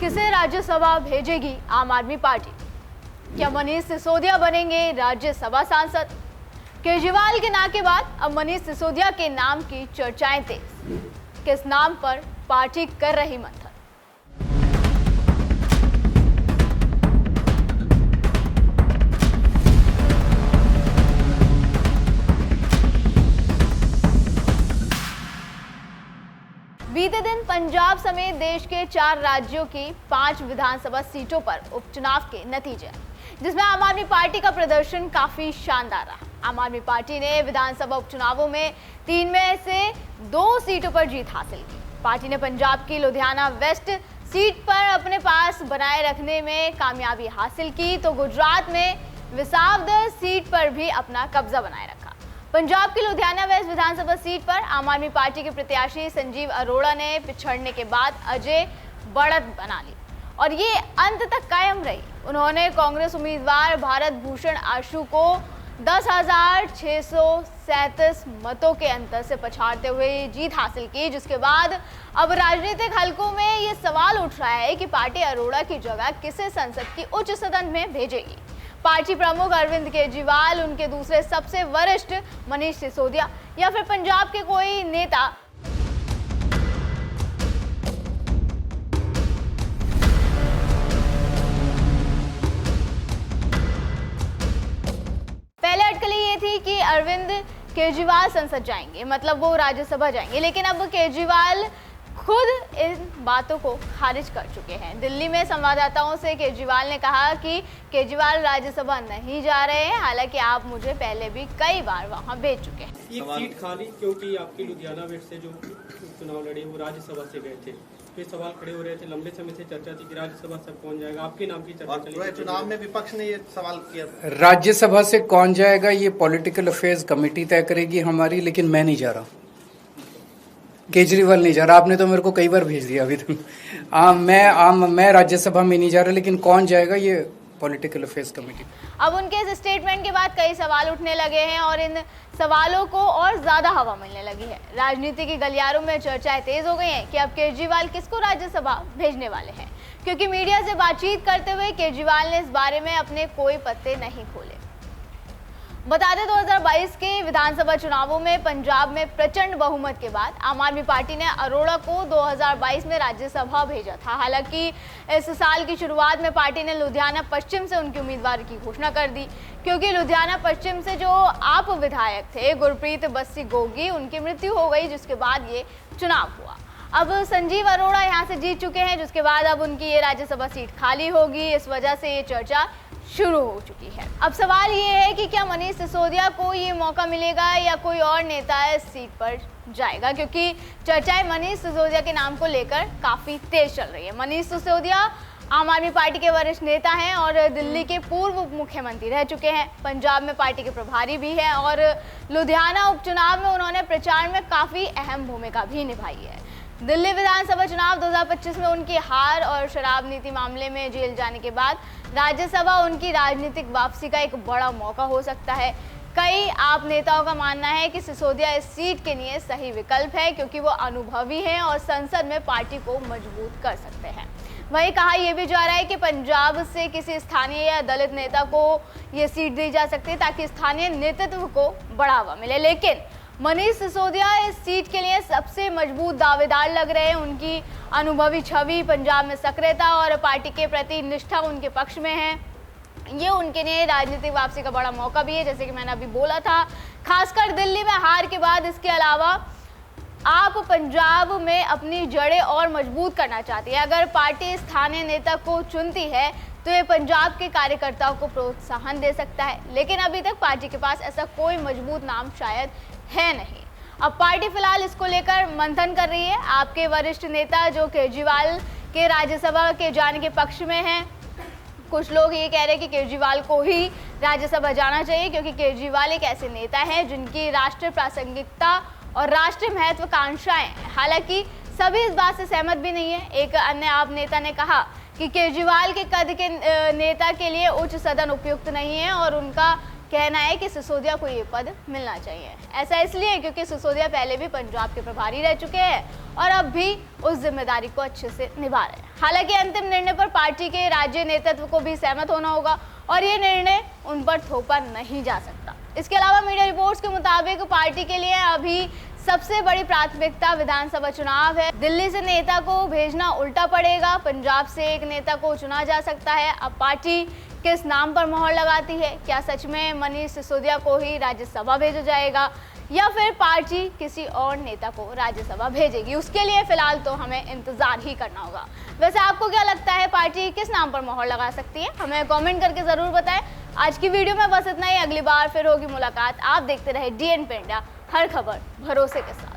किसे राज्यसभा भेजेगी आम आदमी पार्टी? क्या मनीष सिसोदिया बनेंगे राज्यसभा सांसद? केजरीवाल के नाम के बाद अब मनीष सिसोदिया के नाम की चर्चाएं तेज। किस नाम पर पार्टी कर रही मंथन? बीते दिन पंजाब समेत देश के 4 राज्यों की 5 विधानसभा सीटों पर उपचुनाव के नतीजे, जिसमें आम आदमी पार्टी का प्रदर्शन काफी शानदार रहा। आम आदमी पार्टी ने विधानसभा उपचुनावों में 3 में से 2 सीटों पर जीत हासिल की। पार्टी ने पंजाब की लुधियाना वेस्ट सीट पर अपने पास बनाए रखने में कामयाबी हासिल की, तो गुजरात में विसावदर सीट पर भी अपना कब्जा बनाए रखा। पंजाब की लुधियाना वेस्ट विधानसभा सीट पर आम आदमी पार्टी के प्रत्याशी संजीव अरोड़ा ने पिछड़ने के बाद अजय बढ़त बना ली और ये अंत तक कायम रही। उन्होंने कांग्रेस उम्मीदवार भारत भूषण आशु को 10,637 मतों के अंतर से पछाड़ते हुए जीत हासिल की, जिसके बाद अब राजनीतिक हलकों में ये सवाल उठ रहा है कि पार्टी अरोड़ा की जगह किसे संसद की उच्च सदन में भेजेगी। पार्टी प्रमुख अरविंद केजरीवाल, उनके दूसरे सबसे वरिष्ठ मनीष सिसोदिया या फिर पंजाब के कोई नेता? पहले अटकलें ये थी कि अरविंद केजरीवाल संसद जाएंगे, मतलब वो राज्यसभा जाएंगे, लेकिन अब केजरीवाल खुद इन बातों को खारिज कर चुके हैं। दिल्ली में संवाददाताओं से केजरीवाल ने कहा कि केजरीवाल राज्यसभा नहीं जा रहे हैं, हालांकि आप मुझे पहले भी कई बार वहां भेज चुके हैं। एक सीट खाली क्योंकि आपकी लुधियाना वेस्ट से जो चुनाव लड़े वो राज्यसभा से गए थे, तो सवाल खड़े हो रहे थे। लंबे समय से चर्चा थी कि राज्यसभा से कौन जाएगा, आपके नाम की चर्चा चली। चुनाव में विपक्ष ने ये सवाल किया था। राज्यसभा से कौन जाएगा ये पॉलिटिकल अफेयर्स कमेटी तय करेगी हमारी, लेकिन मैं नहीं जा रहा। केजरीवाल नहीं जा रहा, आपने तो मेरे को कई बार भेज दिया अभी तक। मैं राज्यसभा में नहीं जा रहा, लेकिन कौन जाएगा ये पॉलिटिकल अफेयर्स कमेटी। अब उनके इस स्टेटमेंट के बाद कई सवाल उठने लगे हैं और इन सवालों को और ज्यादा हवा मिलने लगी है। राजनीति के गलियारों में चर्चाएं तेज हो गई हैं कि अब केजरीवाल किसको राज्यसभा भेजने वाले हैं, क्योंकि मीडिया से बातचीत करते हुए केजरीवाल ने इस बारे में अपने कोई पत्ते नहीं खोले। बता दें 2022 के विधानसभा चुनावों में पंजाब में प्रचंड बहुमत के बाद आम आदमी पार्टी ने अरोड़ा को 2022 में राज्यसभा भेजा था। हालांकि इस साल की शुरुआत में पार्टी ने लुधियाना पश्चिम से उनके उम्मीदवार की घोषणा कर दी, क्योंकि लुधियाना पश्चिम से जो आप विधायक थे गुरप्रीत बस्सी गोगी, उनकी मृत्यु हो गई, जिसके बाद ये चुनाव हुआ। अब संजीव अरोड़ा यहाँ से जीत चुके हैं, जिसके बाद अब उनकी ये राज्यसभा सीट खाली होगी। इस वजह से ये चर्चा शुरू हो चुकी है। अब सवाल ये है कि क्या मनीष सिसोदिया को ये मौका मिलेगा या कोई और नेता इस सीट पर जाएगा, क्योंकि चर्चाएं मनीष सिसोदिया के नाम को लेकर काफी तेज चल रही है। मनीष सिसोदिया आम आदमी पार्टी के वरिष्ठ नेता हैं और दिल्ली के पूर्व उप मुख्यमंत्री रह चुके हैं। पंजाब में पार्टी के प्रभारी भी हैं और लुधियाना उपचुनाव में उन्होंने प्रचार में काफी अहम भूमिका भी निभाई है। दिल्ली विधानसभा चुनाव 2025 में उनकी हार और शराब नीति मामले में जेल जाने के बाद राज्यसभा उनकी राजनीतिक वापसी का एक बड़ा मौका हो सकता है। कई आप नेताओं का मानना है कि सिसोदिया इस सीट के लिए सही विकल्प है, क्योंकि वो अनुभवी हैं और संसद में पार्टी को मजबूत कर सकते हैं। वहीं कहा यह भी जा रहा है कि पंजाब से किसी स्थानीय या दलित नेता को ये सीट दी जा सकती है, ताकि स्थानीय नेतृत्व को बढ़ावा मिले। लेकिन मनीष सिसोदिया इस सीट के लिए सबसे मजबूत दावेदार लग रहे हैं। उनकी अनुभवी छवि, पंजाब में सक्रियता और पार्टी के प्रति निष्ठा उनके पक्ष में है। ये उनके लिए राजनीतिक वापसी का बड़ा मौका भी है, जैसे कि मैंने अभी बोला था, खासकर दिल्ली में हार के बाद। इसके अलावा आप पंजाब में अपनी जड़ें और मजबूत करना चाहती है। अगर पार्टी स्थानीय नेता को चुनती है तो ये पंजाब के कार्यकर्ताओं को प्रोत्साहन दे सकता है, लेकिन अभी तक पार्टी के पास ऐसा कोई मजबूत नाम शायद है नहीं। अब पार्टी फिलहाल इसको लेकर मंथन कर रही है। आपके वरिष्ठ नेता जो केजरीवाल के राज्यसभा के जाने के पक्ष में हैं, कुछ लोग ये कह रहे हैं कि केजरीवाल को ही राज्यसभा जाना चाहिए, क्योंकि केजरीवाल एक ऐसे नेता हैं जिनकी राष्ट्रीय प्रासंगिकता और राष्ट्रीय महत्वाकांक्षाएं। हालांकि सभी इस बात से सहमत भी नहीं है। एक अन्य आप नेता ने कहा कि केजरीवाल के कद के नेता के लिए उच्च सदन उपयुक्त नहीं है और उनका कहना है कि सिसोदिया को ये पद मिलना चाहिए। ऐसा इसलिए क्योंकि सिसोदिया पहले भी पंजाब के प्रभारी रह चुके हैं और अब भी उस जिम्मेदारी को अच्छे से निभा रहे हैं। हालांकि अंतिम निर्णय पर पार्टी के राज्य नेतृत्व को भी सहमत होना होगा और ये निर्णय उन पर थोपा नहीं जा सकता। इसके अलावा मीडिया रिपोर्ट्स के मुताबिक पार्टी के लिए अभी सबसे बड़ी प्राथमिकता विधानसभा चुनाव है। दिल्ली से नेता को भेजना उल्टा पड़ेगा, पंजाब से एक नेता को चुना जा सकता है। अब पार्टी किस नाम पर मोहर लगाती है? क्या सच में मनीष सिसोदिया को ही राज्यसभा भेजा जाएगा या फिर पार्टी किसी और नेता को राज्यसभा भेजेगी? उसके लिए फिलहाल तो हमें इंतजार ही करना होगा। वैसे आपको क्या लगता है, पार्टी किस नाम पर मोहर लगा सकती है? हमें कमेंट करके जरूर बताएं। आज की वीडियो में बस इतना ही। अगली बार फिर होगी मुलाकात। आप देखते रहे DNP इंडिया, हर खबर भरोसे के साथ।